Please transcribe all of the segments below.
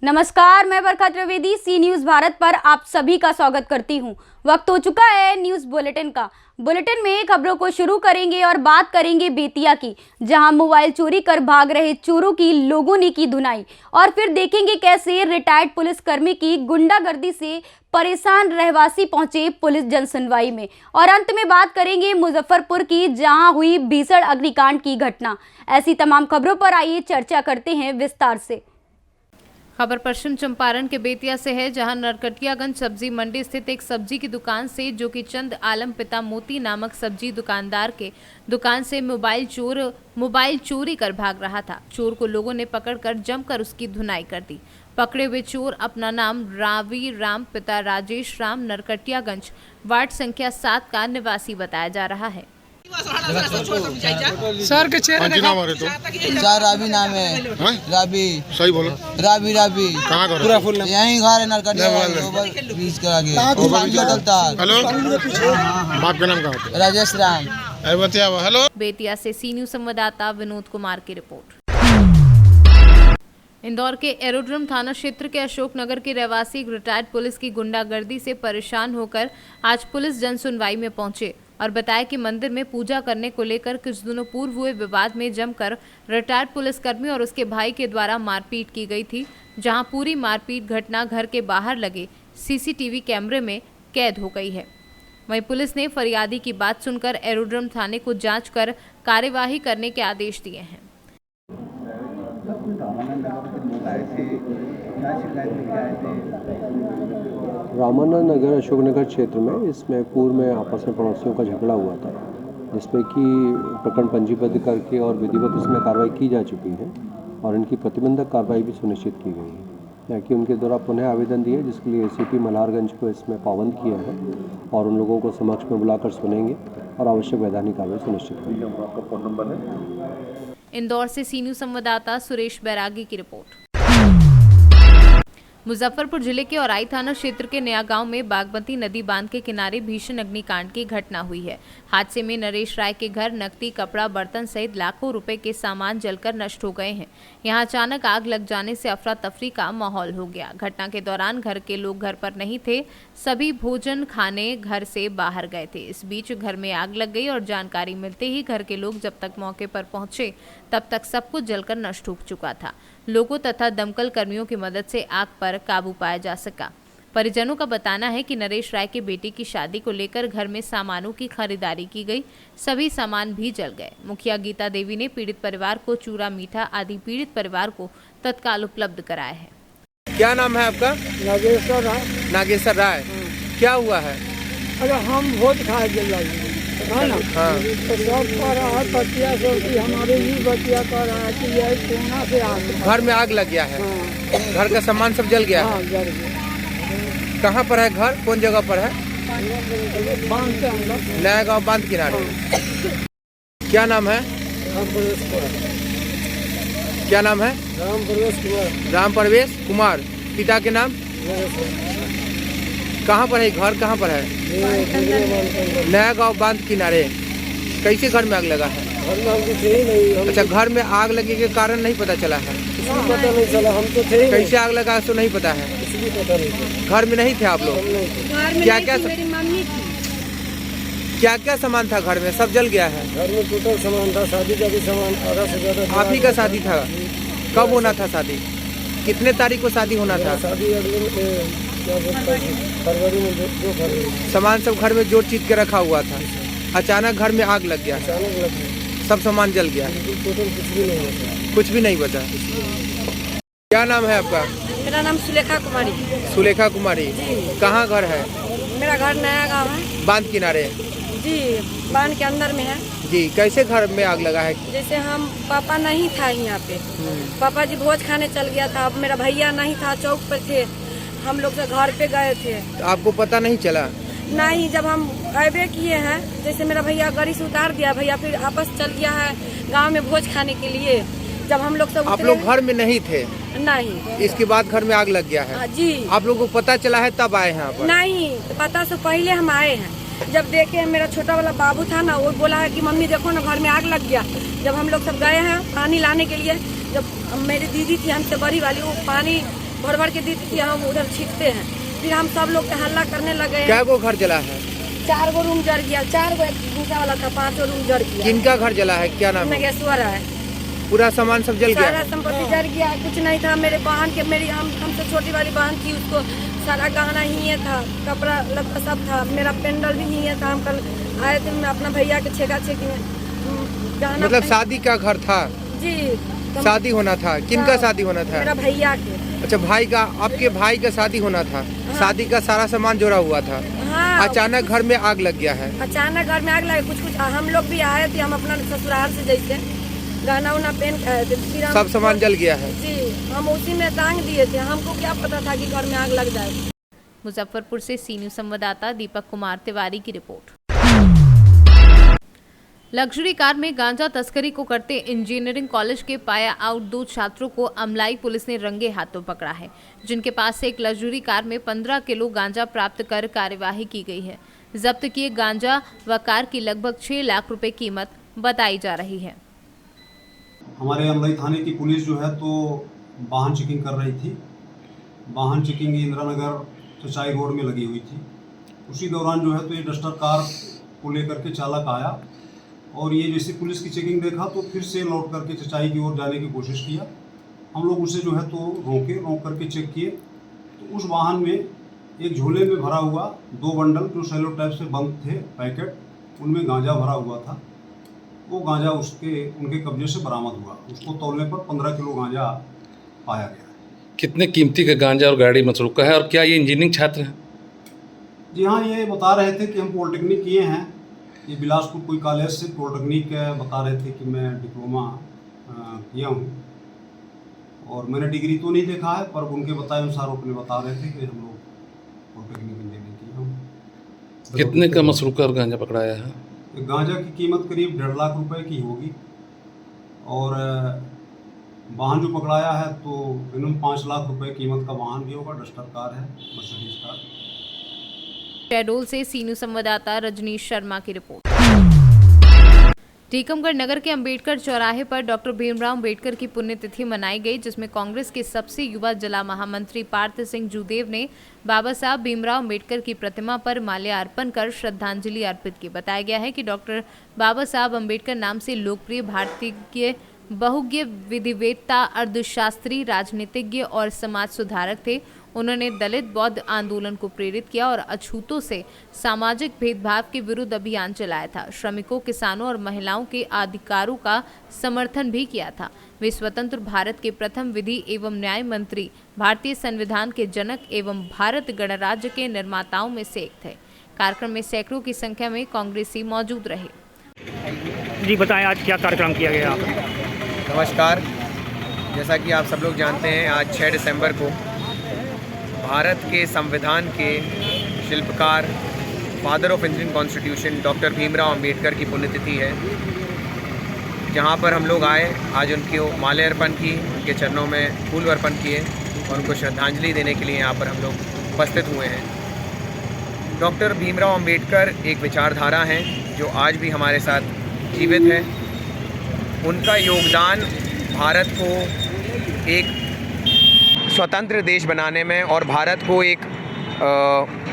नमस्कार, मैं बरखा त्रिवेदी सी न्यूज़ भारत पर आप सभी का स्वागत करती हूं। वक्त हो चुका है न्यूज़ बुलेटिन का। बुलेटिन में खबरों को शुरू करेंगे और बात करेंगे बेतिया की, जहां मोबाइल चोरी कर भाग रहे चोरों की लोगों ने की धुनाई। और फिर देखेंगे कैसे रिटायर्ड पुलिसकर्मी की गुंडागर्दी से परेशान रहवासी पहुंचे पुलिस जनसुनवाई में। और अंत में बात करेंगे मुजफ्फरपुर की, जहां हुई भीषण अग्निकांड की घटना। ऐसी तमाम खबरों पर आइए चर्चा करते हैं विस्तार से। खबर पश्चिम चंपारण के बेतिया से है, जहां नरकटियागंज सब्जी मंडी स्थित एक सब्जी की दुकान से, जो कि चंद आलम पिता मोती नामक सब्जी दुकानदार के दुकान से मोबाइल चोरी कर भाग रहा था। चोर को लोगों ने पकड़कर जमकर उसकी धुनाई कर दी। पकड़े हुए चोर अपना नाम रावी राम पिता राजेश राम नरकटियागंज वार्ड संख्या 7 का निवासी बताया जा रहा है। सर के चेहरे नाम है तो सर रावी नाम है। रावी सही बोलो। रावी कहाँ घर पूरा फुल यहीं घर है नरकटिया बीच के आगे। हेलो, बाप का नाम क्या होता राजेश राम। है? हेलो। बेतिया से सी न्यूज़ संवाददाता विनोद कुमार की रिपोर्ट। इंदौर के एरोड्रम थाना क्षेत्र के अशोकनगर के रहवासी रिटायर्ड पुलिस की गुंडागर्दी से परेशान होकर आज पुलिस जनसुनवाई में पहुंचे और बताया कि मंदिर में पूजा करने को लेकर कुछ दिनों पूर्व हुए विवाद में जमकर रिटायर्ड पुलिसकर्मी और उसके भाई के द्वारा मारपीट की गई थी, जहां पूरी मारपीट घटना घर के बाहर लगे सीसीटीवी कैमरे में कैद हो गई है। वहीं पुलिस ने फरियादी की बात सुनकर एरोड्रम थाने को जांच कर कार्यवाही करने के आदेश दिए हैं। रामानंद नगर अशोकनगर क्षेत्र में इसमें पूर्व में आपस में पड़ोसियों का झगड़ा हुआ था, जिसमें कि प्रकरण पंजीबद्ध करके और विधिवत इसमें कार्रवाई की जा चुकी है और इनकी प्रतिबंधक कार्रवाई भी सुनिश्चित की गई है, याकि उनके द्वारा पुनः आवेदन दिए, जिसके लिए एसीपी मल्हारगंज को इसमें पाबंद किया है और उन लोगों को समक्ष में बुलाकर सुनेंगे और आवश्यक वैधानिक कार्रवाई सुनिश्चित करेंगे। इंदौर से सी न्यूज़ संवाददाता सुरेश बैरागी की रिपोर्ट। मुजफ्फरपुर जिले के औराई थाना क्षेत्र के नया गांव में बागमती नदी बांध के किनारे भीषण अग्निकांड की घटना हुई है। हादसे में नरेश राय के घर नकदी, कपड़ा, बर्तन सहित लाखों रुपए के सामान जलकर नष्ट हो गए हैं। यहां अचानक आग लग जाने से अफरा तफरी का माहौल हो गया। घटना के दौरान घर के लोग घर पर नहीं थे, सभी भोजन खाने घर से बाहर गए थे। इस बीच घर में आग लग गई और जानकारी मिलते ही घर के लोग जब तक मौके पर पहुंचे तब तक सब कुछ जलकर नष्ट हो चुका था। लोगों तथा दमकल कर्मियों की मदद से आग पर काबू पाया जा सका। परिजनों का बताना है कि नरेश राय के बेटे की शादी को लेकर घर में सामानों की खरीदारी की गई, सभी सामान भी जल गए। मुखिया गीता देवी ने पीड़ित परिवार को चूरा, मीठा आदि पीड़ित परिवार को तत्काल उपलब्ध कराया है। क्या नाम है आपका? नागेश्वर राय। नागेश्वर राय। क्या हुआ है? अरे हम भोज खाए जल है ना। हाँ। तो सब कह रहा है बतिया से कि हमारे ही बतिया कह रहा है कि यह कोना से आग घर में आग लग गया है। हाँ। घर का सामान सब जल गया है। हाँ, जल गया। कहाँ पर है घर? कौन जगह पर है? बांध के अंदर नया गांव बांध किनारे। क्या नाम है? क्या नाम है? राम प्रवेश कुमार। पिता के नाम? कहाँ पर है घर? कहाँ पर है? नया गांव बांध किनारे। कैसे घर में आग लगा है? अच्छा, घर में आग लगे के कारण नहीं पता चला है? पता नहीं चला, हम तो थे। कैसे आग लगा तो नहीं पता है? घर में नहीं थे आप लोग? क्या क्या क्या क्या सामान था घर में? सब जल गया है। घर में टोटल सामान था, शादी का भी सामान आधा से ज्यादा। आप ही का शादी था? कब होना था शादी? कितने तारीख को शादी होना था? शादी अगले फरवरी में, 2 फरवरी। सामान सब घर में जोड़ चीत के रखा हुआ था, अचानक घर में आग लग गया। अचानक लग गया, सब सामान जल गया। टोटल कुछ भी नहीं बचा। कुछ भी नहीं बचा। क्या नाम है आपका? मेरा नाम सुलेखा कुमारी। सुलेखा कुमारी। कहाँ घर है? मेरा घर नया गांव है। बांध किनारे जी, बांध के अंदर में है जी। कैसे घर में आग लगा है? जैसे हम पापा नहीं था यहाँ पे, पापा जी भोज खाने चल गया था। अब मेरा भैया नहीं था, चौक पर थे, हम लोग तो घर पे गए थे। तो आपको पता नहीं चला? नहीं, जब हम अबे किए हैं, जैसे मेरा भैया गाड़ी से उतार दिया, भैया फिर वापस चल गया है गांव में भोज खाने के लिए। जब हम लोग सब आप लोग घर में नहीं थे? नहीं। इसके बाद घर में आग लग गया है? जी। आप लोगों को पता चला है तब आए हैं यहाँ पर? नहीं, पता से पहले हम आए हैं। जब देखे मेरा छोटा वाला बाबू था ना, वो बोला है कि मम्मी देखो ना घर में आग लग गया। जब हम लोग सब गए हैं पानी लाने के लिए, जब मेरी दीदी थी हमसे बड़ी वाली, वो पानी भर भर के देती थी, हम उधर छींटते हैं। फिर हम सब लोग हल्ला करने लगे। क्या वो घर जला है? 4 गो रूम जल गया, 4 गो भूसा वाला था, 5 रूम जल गया। किनका घर जला है, क्या नाम है? नागेश्वर है। पूरा सामान सब जल सारा गया? संपत्ति जल गया, कुछ नहीं था। मेरे बहन के, मेरी हमसे छोटी वाली बहन थी, उसको सारा गहना ही था, कपड़ा लत्ता सब था। मेरा पेंडल भी ही था। हम कल आए थे, मैं अपना भैया के छेका छेकी में गहना। मतलब शादी का घर था? जी, शादी होना था। किनका शादी होना था? मेरा भैया के। अच्छा, भाई का, आपके भाई का शादी होना था। शादी का सारा सामान जोड़ा हुआ था। हाँ, अचानक घर में आग लग गया है। अचानक घर में आग लगे। कुछ हम लोग भी आए थे, हम अपना ससुराल से जैसे गहना उना पहन के आए थे। फिर सब सामान जल गया है? जी, हम उसी में टांग दिए थे। हमको क्या पता था कि घर में आग लग जाएगी। मुजफ्फरपुर से सी न्यूज संवाददाता दीपक कुमार तिवारी की रिपोर्ट। लग्जरी कार में गांजा तस्करी को करते इंजीनियरिंग कॉलेज के पाया आउट 2 छात्रों को अमलाई पुलिस ने रंगे हाथों पकड़ा है, जिनके पास से एक लग्जरी कार में 15 किलो गांजा प्राप्त कर कार्यवाही की गई है। जब्त किए गांजा व कार की लगभग 6 लाख रुपए कीमत बताई जा रही है। हमारे अमलाई थाने की पुलिस जो है तो वाहन चेकिंग कर रही थी। वाहन चेकिंग इंदिरा नगर चचाई रोड में लगी हुई थी। उसी दौरान जो है तो ये डस्टर कार को लेकर के चालक आया और ये जैसे पुलिस की चेकिंग देखा तो फिर से लौट करके चचाई की ओर जाने की कोशिश किया। हम लोग उसे जो है तो रोक करके चेक किए तो उस वाहन में एक झोले में भरा हुआ 2 बंडल जो सेलो टाइप से बंद थे पैकेट, उनमें गांजा भरा हुआ था। वो गांजा उनके कब्जे से बरामद हुआ। उसको तौलने पर 15 किलो गांजा पाया गया। कितने कीमती का गांजा और गाड़ी मसरूका है और क्या ये इंजीनियरिंग छात्र हैं? जी हाँ, ये बता रहे थे कि हम पॉलिटेक्निक किए हैं। ये बिलासपुर कोई कॉलेज से पॉलिटेक्निक बता रहे थे कि मैं डिप्लोमा किया हूँ और मैंने डिग्री तो नहीं देखा है, पर उनके बताए अनुसार अपने बता रहे थे कि हम लोग पॉलिटेक्निक इंजीनियरिंग किए हूँ। कितने का मसरूका और गांजा पकड़ाया है? गांजा की कीमत करीब 1.5 लाख रुपए की होगी और वाहन जो पकड़ाया है तो मिनिमम 5 लाख रुपए कीमत का वाहन भी होगा। डस्टर कार है, मर्सिडीज कार। शहडोल से सी न्यूज संवाददाता रजनीश शर्मा की रिपोर्ट। टीकमगढ़ नगर के अंबेडकर चौराहे पर डॉक्टर भीमराव अंबेडकर की पुण्यतिथि मनाई गई, जिसमें कांग्रेस के सबसे युवा जिला महामंत्री पार्थ सिंह जूदेव ने बाबा साहब भीमराव अंबेडकर की प्रतिमा पर माल्यार्पण कर श्रद्धांजलि अर्पित की। बताया गया है कि डॉक्टर बाबा साहब अंबेडकर नाम से लोकप्रिय भारतीय बहुज्ञ विधिवेत्ता, अर्थशास्त्री, राजनीतिज्ञ और समाज सुधारक थे। उन्होंने दलित बौद्ध आंदोलन को प्रेरित किया और अछूतों से सामाजिक भेदभाव के विरुद्ध अभियान चलाया था। श्रमिकों, किसानों और महिलाओं के अधिकारों का समर्थन भी किया था। वे स्वतंत्र भारत के प्रथम विधि एवं न्याय मंत्री, भारतीय संविधान के जनक एवं भारत गणराज्य के निर्माताओं में से एक थे। कार्यक्रम में सैकड़ों की संख्या में कांग्रेसी मौजूद रहे। जी बताएं, आज क्या कार्यक्रम किया गया? नमस्कार। जैसा कि आप सब लोग जानते हैं, आज 6 दिसंबर को भारत के संविधान के शिल्पकार, father of Indian constitution doctor Bhimrao Ambedkar की पुण्यतिथि है, जहां पर हम लोग आए, आज उनको माल्यार्पण की, उनके चरणों में फूल अर्पण किए और उनको श्रद्धांजलि देने के लिए यहाँ पर हम लोग उपस्थित हुए हैं। डॉक्टर भीमराव अंबेडकर एक विचारधारा हैं जो आज भी हमारे साथ जीवित है। उनका योगदान भारत को एक स्वतंत्र देश बनाने में और भारत को एक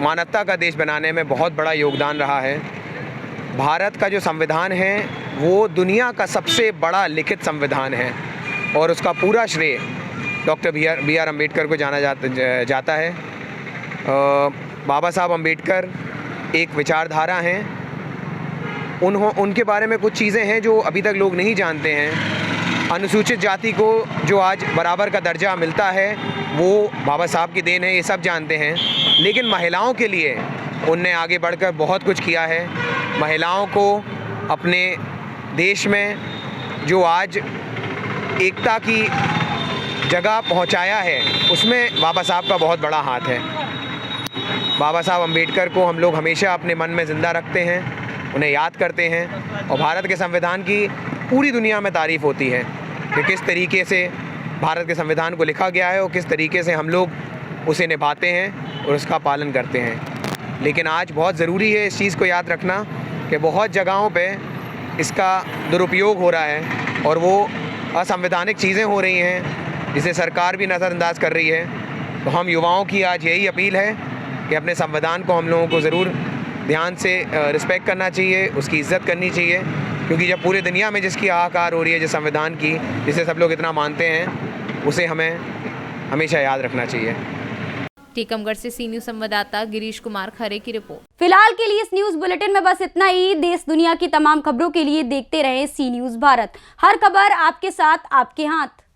मानवता का देश बनाने में बहुत बड़ा योगदान रहा है। भारत का जो संविधान है वो दुनिया का सबसे बड़ा लिखित संविधान है और उसका पूरा श्रेय डॉक्टर बी आर अम्बेडकर को जाना जाता है। बाबा साहब अम्बेडकर एक विचारधारा हैं। उनके बारे में कुछ चीज़ें हैं जो अभी तक लोग नहीं जानते हैं। अनुसूचित जाति को जो आज बराबर का दर्जा मिलता है वो बाबा साहब की देन है, ये सब जानते हैं। लेकिन महिलाओं के लिए उनने आगे बढ़कर बहुत कुछ किया है। महिलाओं को अपने देश में जो आज एकता की जगह पहुंचाया है उसमें बाबा साहब का बहुत बड़ा हाथ है। बाबा साहब अम्बेडकर को हम लोग हमेशा अपने मन में ज़िंदा रखते हैं, उन्हें याद करते हैं और भारत के संविधान की पूरी दुनिया में तारीफ़ होती है कि किस तरीके से भारत के संविधान को लिखा गया है और किस तरीके से हम लोग उसे निभाते हैं और उसका पालन करते हैं। लेकिन आज बहुत ज़रूरी है इस चीज़ को याद रखना कि बहुत जगहों पे इसका दुरुपयोग हो रहा है और वो असंवैधानिक चीज़ें हो रही हैं जिसे सरकार भी नज़रअंदाज कर रही है। तो हम युवाओं की आज यही अपील है कि अपने संविधान को हम लोगों को ज़रूर ध्यान से रिस्पेक्ट करना चाहिए, उसकी इज़्ज़त करनी चाहिए, क्योंकि जब पूरे दुनिया में जिसकी हाहाकार हो रही है, जिस संविधान की, जिसे सब लोग इतना मानते हैं, उसे हमें हमेशा याद रखना चाहिए। टीकमगढ़ से सी न्यूज़ संवाददाता गिरीश कुमार खरे की रिपोर्ट। फिलहाल के लिए इस न्यूज़ बुलेटिन में बस इतना ही। देश दुनिया की तमाम खबरों के लिए देखते रहें सी न्यूज़ भारत। हर खबर आपके साथ, आपके हाथ।